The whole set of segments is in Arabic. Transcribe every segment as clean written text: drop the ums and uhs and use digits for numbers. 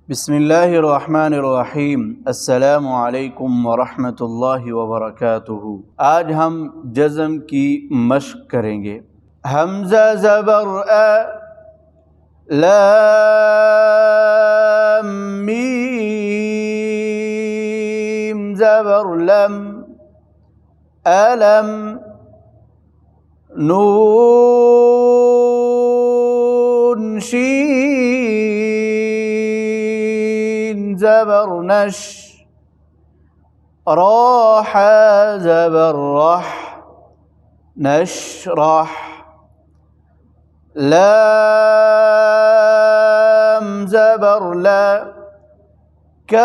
बिस्मिल्लाहिर्रहमानिर्रहीम। अस्सलामु अलैकुम वरहमतुल्लाहि वबरकातुहू। आज हम जज़म की मश्क करेंगे। हमज़ा ज़बर अ, लाम मीम ज़बर लम, अलम, नून शीन ज़बर नश, राह ज़बर रह, नशरह, लाम ज़बर ला, काफ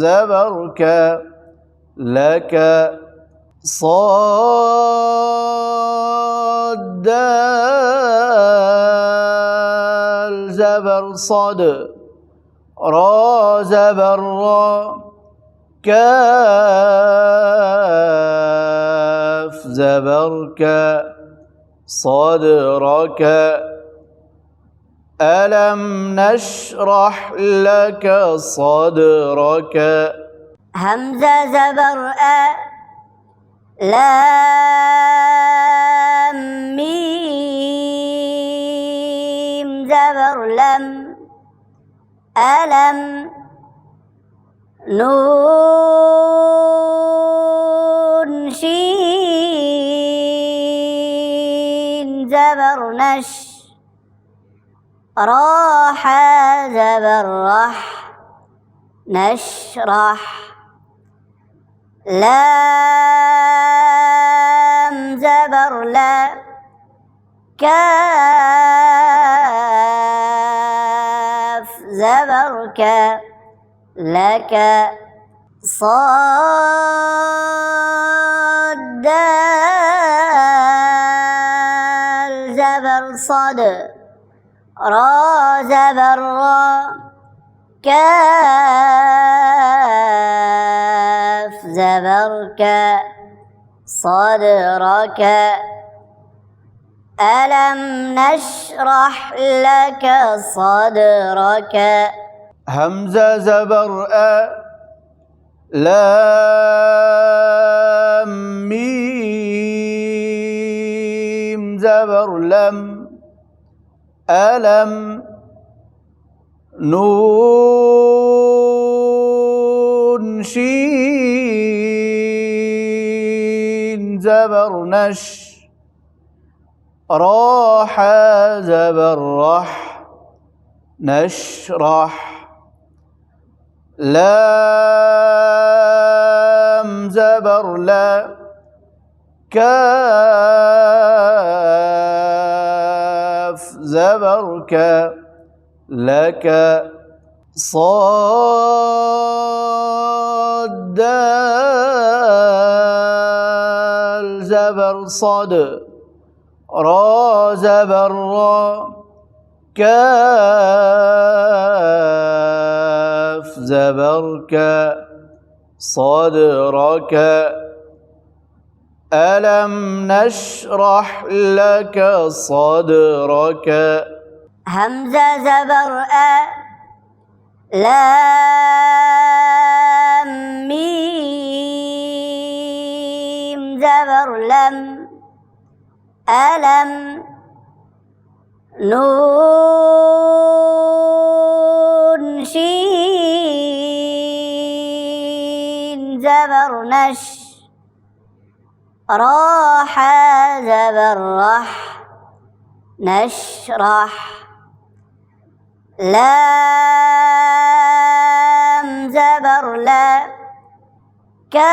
ज़बर का, लक, صاد دال زبر صاد، را زبر را، كاف زبر کا، صدرك، ألم نشرح لك صدرك. همزة زبر أ، لام ميم زبر لم، ألم، نون شين زبر نش، راح زبر رح، نشرح، لام زبر لا، كاف زبر کا، لك، صاد دال زبر صد، را زبر را، كاف زبر کا، صدرك، ألم نشرح لك صدرك. همزة زبر أ، لام ميم زبر لم، ألم، نون شين زبر نش، راح زبر رح، نشرح، لام زبر لا، كاف زبر کا، لك، صاد دال زبر صد، را زبر را، كاف زبر کا، صدرك، ألم نشرح لك صدرك. همزة زبر أ، لام ميم زبر لم، ألم، نون شين زبر نش، راح زبر رح، نشرح، لام زبر لا، كاف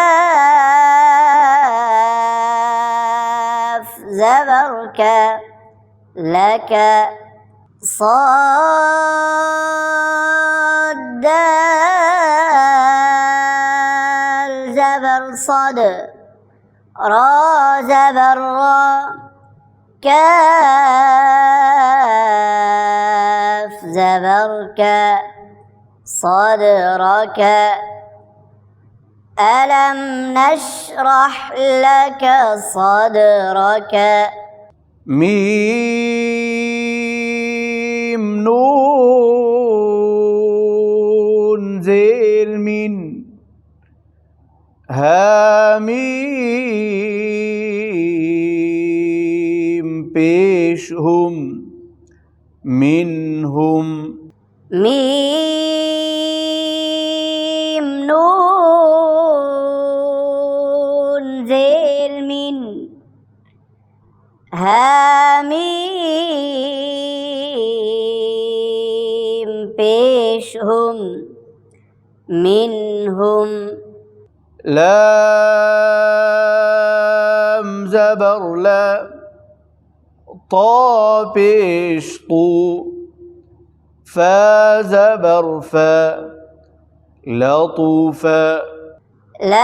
زبر کا، لك، صاد دال زبر صد، را زبر را، كاف زبر کا، صدرك، ألم نشرح لك صدرك. ميم زيل من هاميم پیش هم منهم ميم نون زيل من هاميم پیش هم منهم لام زبر لا طا پیش طو فا زبر فا لطوفا لام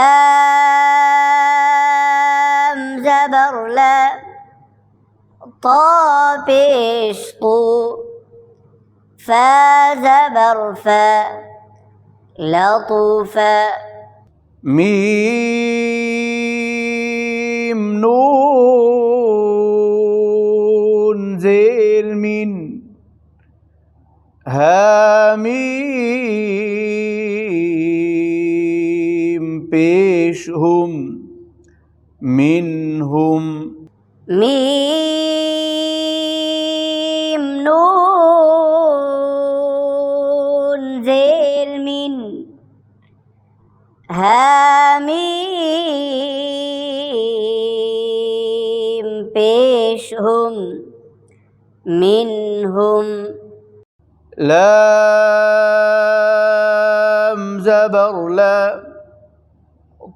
زبر لا طا پیش طو فا زبر فا لطوفا ميم نون زيل من هاميم پیش هم منهم ميم نون زيل من هاميم پیش هم منهم لام زبر لا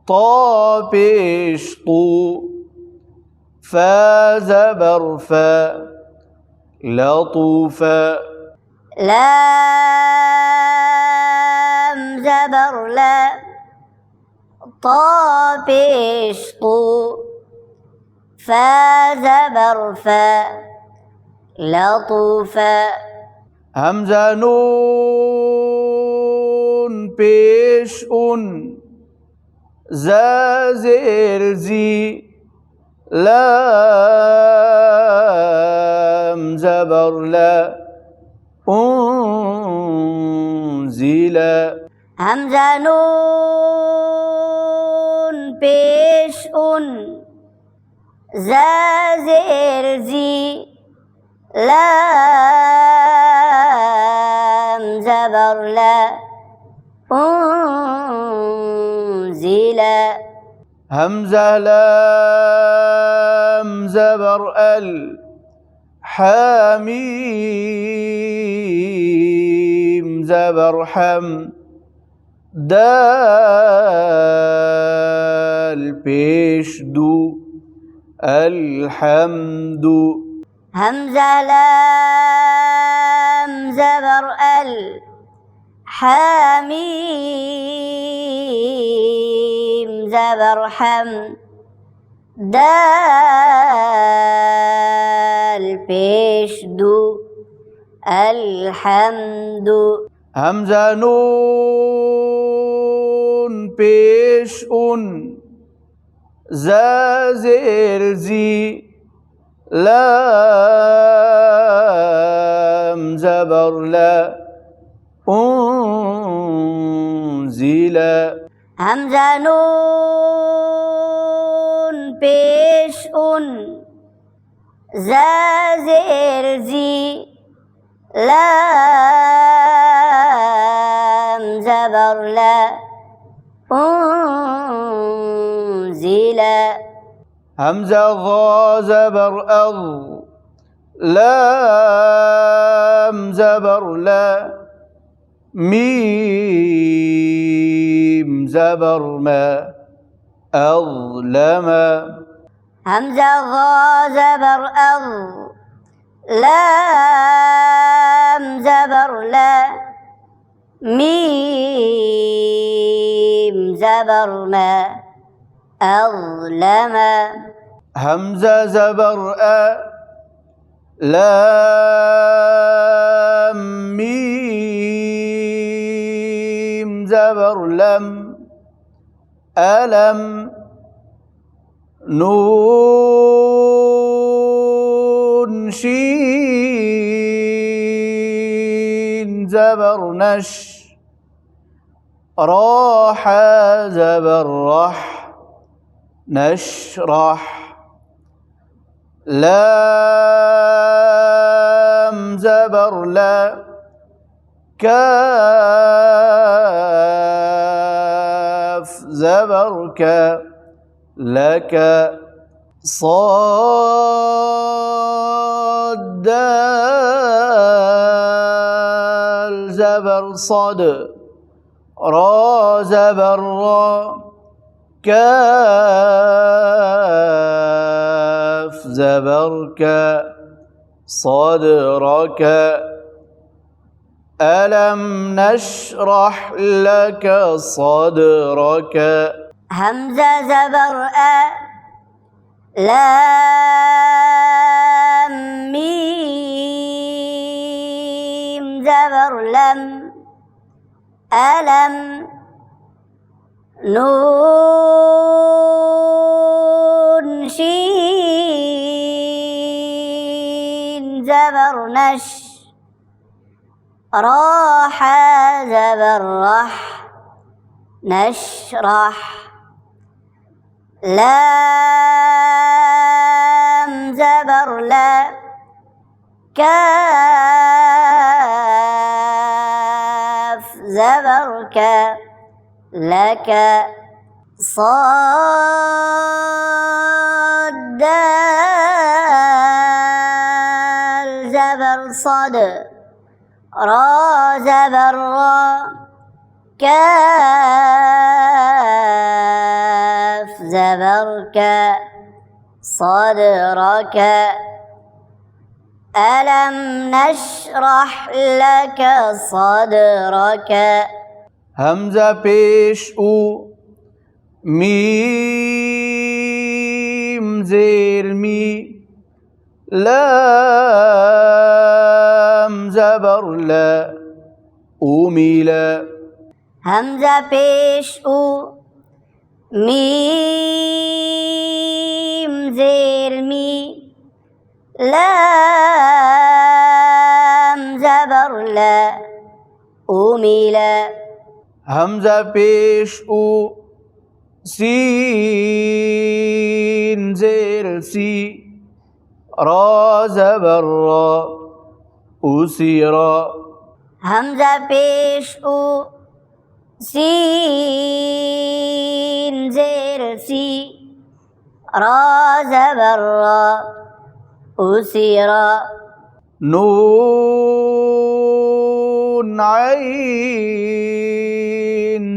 طا پیش طو فا زبر فا لطوفا لام زبر لا طا پیش طو فا زبر فا لطوفا همزة نون پیش اون زا زیر زی لام زبر لا انزلا همزة نون پیش اون زا زیر زی لام زبر لا انزلا همزة لام زبر ال حميم زبر حم دال پیش دو الحمد همزة لام زبر ال حميم زبر حم دال پیش دو الحمد همزة نون پیش اون زا زیر زی لام زبر لا انزلا همزة نون پیش اون زا زیر زی لام زبر لا انزلا همزة ضا زبر أض لام زبر لا ميم زبر ما أظلم همزة ضا زبر أض لام زبر لا ميم زبر ما أظلم همزة زبر أ لام ميم زبر لم ألم نون شين زبر نش راح زبر رح نشرح لام زبر لا كاف زبر كا لك صاد دال زبر صد را زبر را كاف زبر كا صدرك ألم نشرح لك صدرك همزة زبر لام ميم زبر لم ألم نون شين زبر نش راح زبر رح نشرح لام زبر لا كاف زبر كا لك صاد دال زبر صد را زبر را كاف زبر كا صدرك ألم نشرح لك صدرك همزة پیش او میم زیر می لام زبر لا أميلا همزة پیش او میم زیر می لام زبر لا أميلا همزة پیش او سين زیر سی را زبر را أسيرا همزة پیش او سين زیر سی را زبر را أسيرا نون عين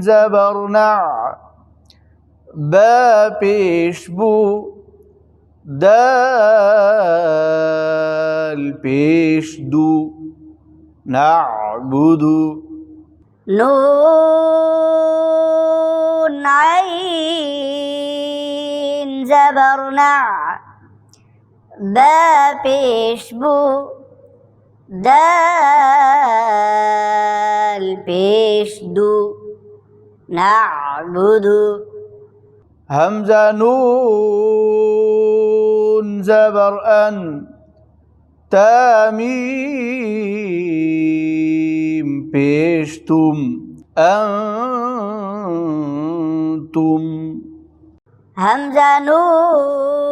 زبر نع با پیش بو دال پیش دو نعبد نون عين زبر نع با پیش بو دال پیش دو نعبد همزة نون زبر أن تاميم پیشتم أنتم همزة نون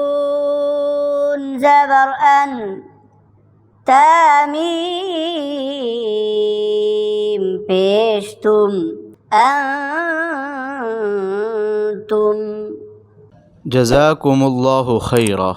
زبر أن تاميم پیشتم أنتم جزاكم الله خيرا.